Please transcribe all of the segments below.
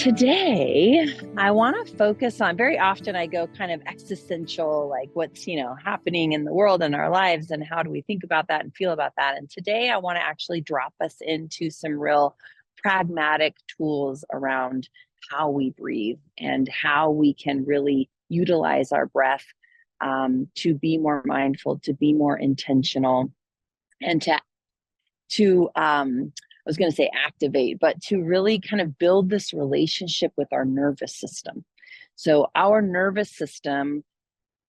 Today, I want to focus on, very often I go kind of existential, like what's, happening in the world and our lives and how do we think about that and feel about that. And today I want to actually drop us into some real pragmatic tools around how we breathe and how we can really utilize our breath to be more mindful, to be more intentional, and to I was going to say activate, but to really kind of build this relationship with our nervous system. So our nervous system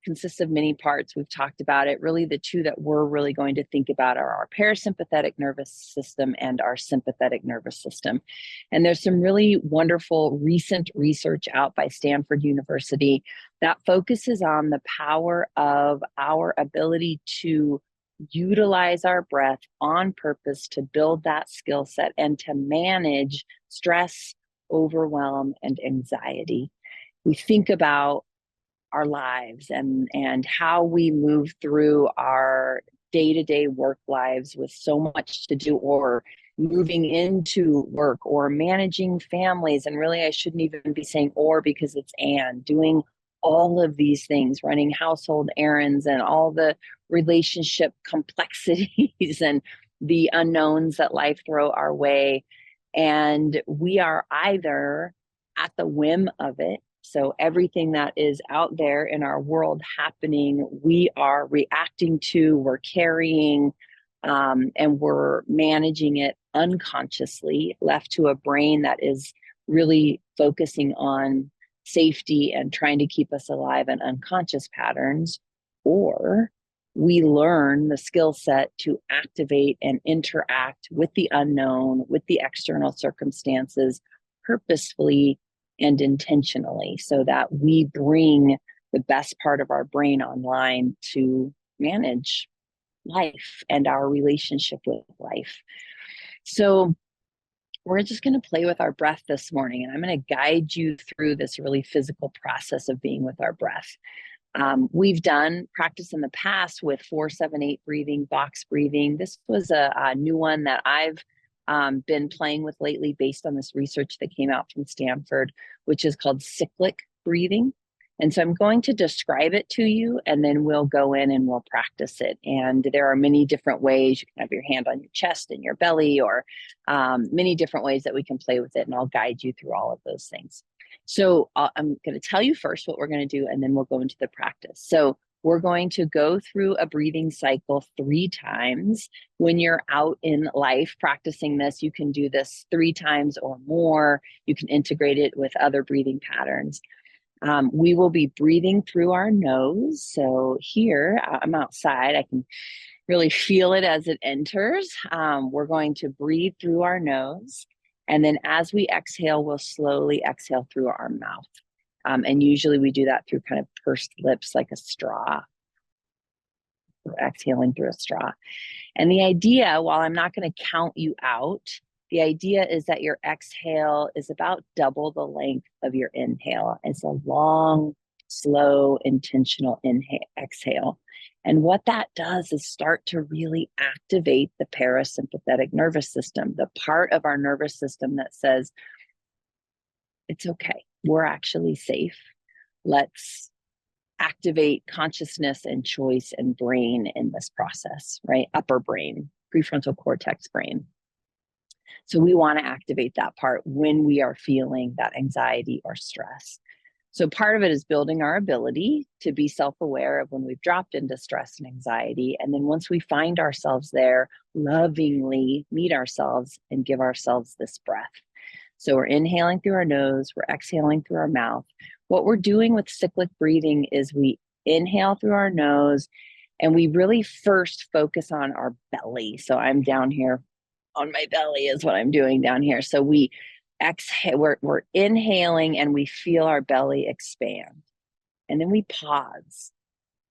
consists of many parts. We've talked about it. Really, the two that we're really going to think about are our parasympathetic nervous system and our sympathetic nervous system. And there's some really wonderful recent research out by Stanford University that focuses on the power of our ability to utilize our breath on purpose to build that skill set and to manage stress, overwhelm, and anxiety. We think about our lives and how we move through our day-to-day work lives with so much to do, or moving into work, or managing families. And really, I shouldn't even be saying or, because it's and, doing all of these things, running household errands and all the relationship complexities and the unknowns that life throw our way. And we are either at the whim of it. So everything that is out there in our world happening, we are reacting to, we're carrying, and we're managing it unconsciously, left to a brain that is really focusing on safety and trying to keep us alive in unconscious patterns. Or we learn the skill set to activate and interact with the unknown, with the external circumstances purposefully and intentionally, so that we bring the best part of our brain online to manage life and our relationship with life. So we're just going to play with our breath this morning, and I'm going to guide you through this really physical process of being with our breath. We've done practice in the past with 4-7-8 breathing, box breathing. This was a new one that I've been playing with lately based on this research that came out from Stanford, which is called cyclic breathing. And so I'm going to describe it to you, and then we'll go in and we'll practice it. And there are many different ways. You can have your hand on your chest and your belly, or many different ways that we can play with it. And I'll guide you through all of those things. So I'm going to tell you first what we're going to do, and then we'll go into the practice. So we're going to go through a breathing cycle 3 times. When you're out in life practicing this, you can do this 3 times or more. You can integrate it with other breathing patterns. We will be breathing through our nose. So here, I'm outside. I can really feel it as it enters. We're going to breathe through our nose. And then as we exhale, we'll slowly exhale through our mouth. And usually we do that through kind of pursed lips, like a straw. We're exhaling through a straw. And the idea, while I'm not going to count you out, the idea is that your exhale is about double the length of your inhale. It's a long, slow, intentional exhale. And what that does is start to really activate the parasympathetic nervous system, the part of our nervous system that says, it's okay, we're actually safe. Let's activate consciousness and choice and brain in this process, right? Upper brain, prefrontal cortex brain. So we want to activate that part when we are feeling that anxiety or stress. So part of it is building our ability to be self-aware of when we've dropped into stress and anxiety. And then once we find ourselves there, lovingly meet ourselves and give ourselves this breath. So we're inhaling through our nose, we're exhaling through our mouth. What we're doing with cyclic breathing is we inhale through our nose, and we really first focus on our belly. So I'm down here on my belly is what I'm doing down here. So we exhale, we're inhaling, and we feel our belly expand. And then we pause.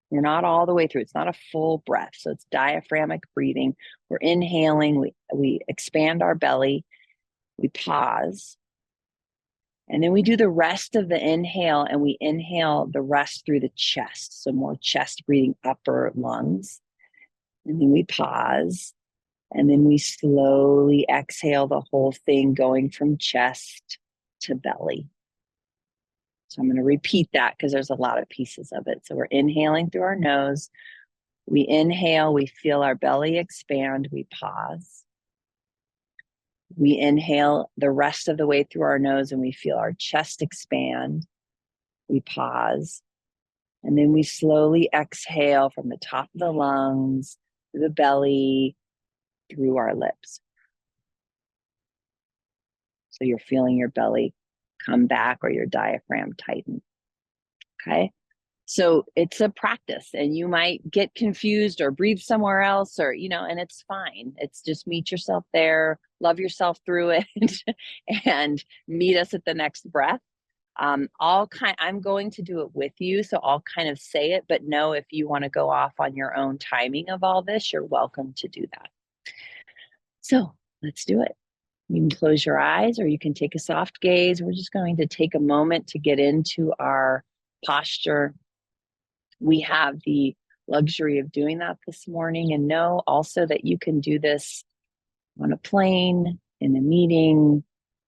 We're not all the way through. It's not a full breath. So it's diaphragmic breathing. We're inhaling, we expand our belly, we pause. And then we do the rest of the inhale, and we inhale the rest through the chest. So more chest breathing, upper lungs. And then we pause. And then we slowly exhale the whole thing, going from chest to belly. So I'm going to repeat that because there's a lot of pieces of it. So we're inhaling through our nose. We inhale, we feel our belly expand, we pause. We inhale the rest of the way through our nose and we feel our chest expand. We pause. And then we slowly exhale from the top of the lungs, through the belly, through our lips. So you're feeling your belly come back or your diaphragm tighten. Okay. So it's a practice and you might get confused or breathe somewhere else or, and it's fine. It's just meet yourself there, love yourself through it and meet us at the next breath. I'm going to do it with you. So I'll kind of say it, but know if you want to go off on your own timing of all this, you're welcome to do that. So let's do it. You can close your eyes or you can take a soft gaze. We're just going to take a moment to get into our posture. We have the luxury of doing that this morning, and know also that you can do this on a plane, in a meeting,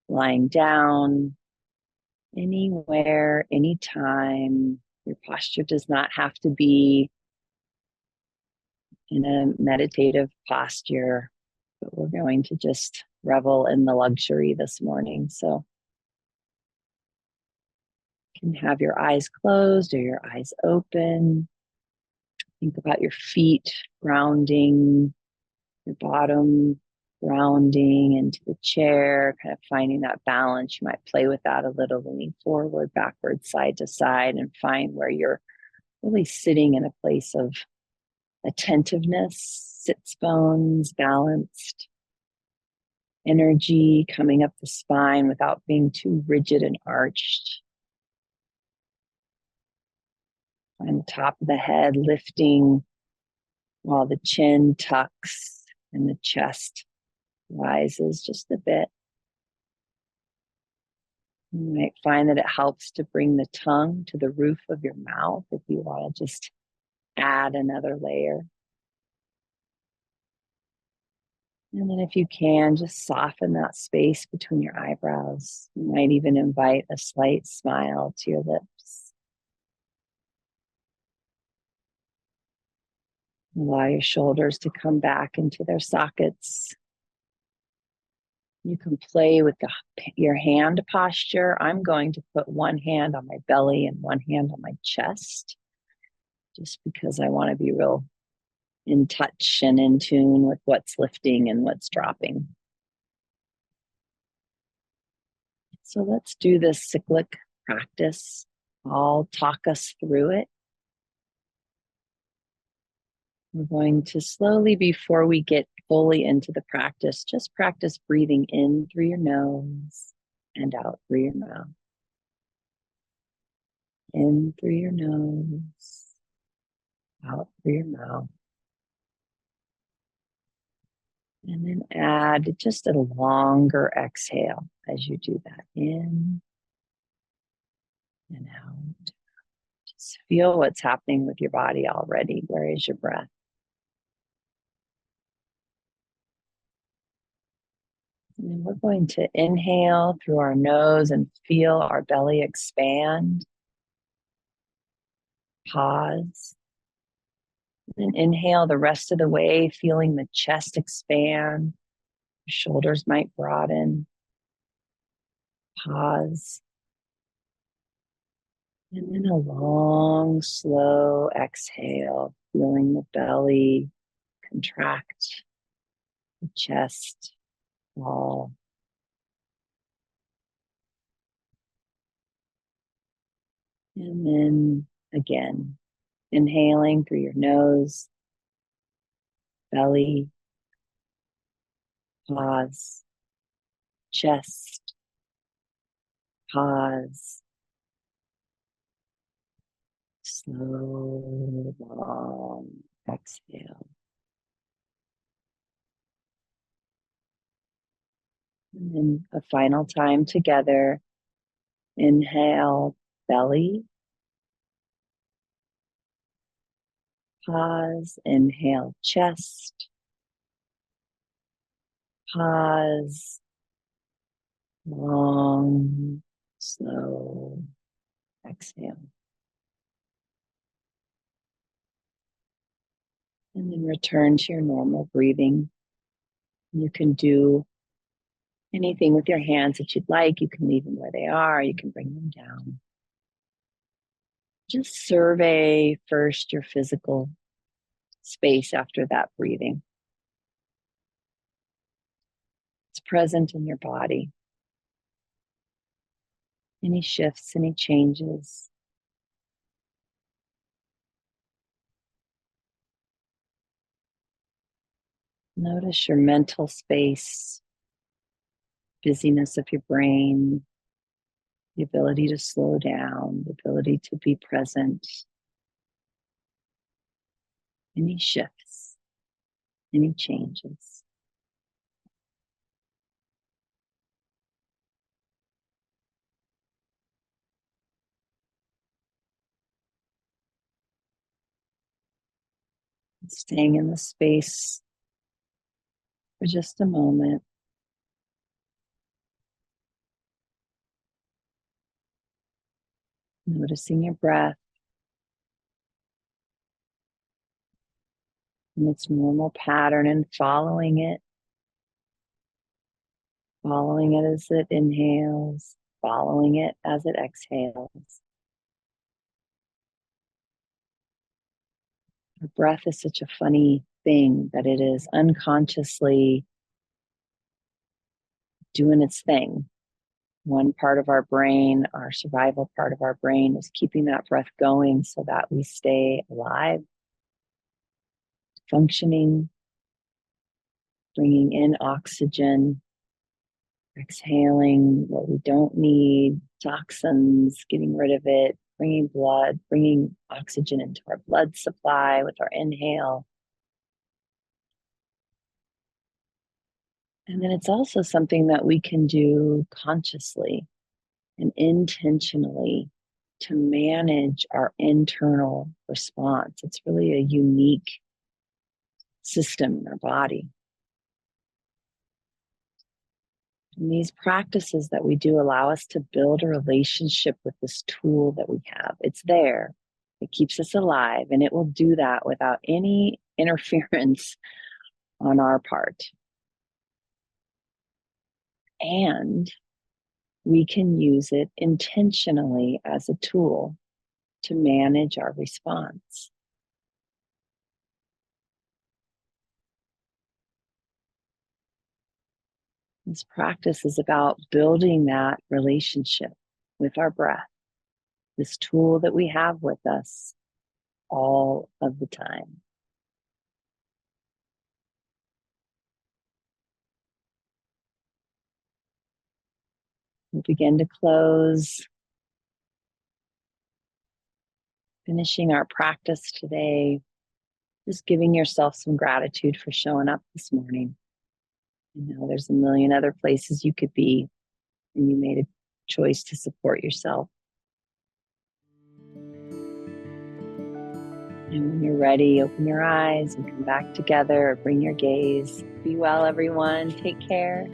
lying down, anywhere, anytime. Your posture does not have to be in a meditative posture, but we're going to just revel in the luxury this morning. So you can have your eyes closed or your eyes open. Think about your feet grounding, your bottom grounding into the chair, kind of finding that balance. You might play with that a little, leaning forward, backward, side to side, and find where you're really sitting in a place of attentiveness, sits bones, balanced, energy coming up the spine without being too rigid and arched. Find the top of the head lifting while the chin tucks and the chest rises just a bit. You might find that it helps to bring the tongue to the roof of your mouth if you want to just add another layer. And then if you can, just soften that space between your eyebrows. You might even invite a slight smile to your lips. Allow your shoulders to come back into their sockets. You can play with your hand posture. I'm going to put one hand on my belly and one hand on my chest, just because I want to be real in touch and in tune with what's lifting and what's dropping. So let's do this cyclic practice. I'll talk us through it. We're going to slowly, before we get fully into the practice, just practice breathing in through your nose and out through your mouth. In through your nose, out through your mouth. And then add just a longer exhale as you do that. In and out. Just feel what's happening with your body already. Where is your breath? And then we're going to inhale through our nose and feel our belly expand. Pause. And then inhale the rest of the way, feeling the chest expand. Your shoulders might broaden. Pause. And then a long, slow exhale, feeling the belly contract, the chest fall. And then again, inhaling through your nose, belly, pause, chest, pause, slow, long exhale. And then a final time together. Inhale, belly. Pause, inhale, chest. Pause, Long, slow exhale. And then return to your normal breathing. You can do anything with your hands that you'd like. You can leave them where they are. You can bring them down. Just survey first your physical space after that breathing. It's present in your body. Any shifts, any changes. Notice your mental space, busyness of your brain, the ability to slow down, the ability to be present. Any shifts, any changes. Staying in the space for just a moment. Noticing your breath in its normal pattern and following it as it inhales, following it as it exhales. Our breath is such a funny thing that it is unconsciously doing its thing. One part of our brain, our survival part of our brain, is keeping that breath going so that we stay alive, functioning, bringing in oxygen, exhaling what we don't need, toxins, getting rid of it, bringing oxygen into our blood supply with our inhale. And then it's also something that we can do consciously and intentionally to manage our internal response. It's really a unique system in our body. And these practices that we do allow us to build a relationship with this tool that we have. It's there, it keeps us alive, and it will do that without any interference on our part. And we can use it intentionally as a tool to manage our response. This practice is about building that relationship with our breath, this tool that we have with us all of the time. We'll begin to close, finishing our practice today, just giving yourself some gratitude for showing up this morning. You know, there's a million other places you could be, and you made a choice to support yourself. And when you're ready, open your eyes and come back together or bring your gaze. Be well, everyone. Take care.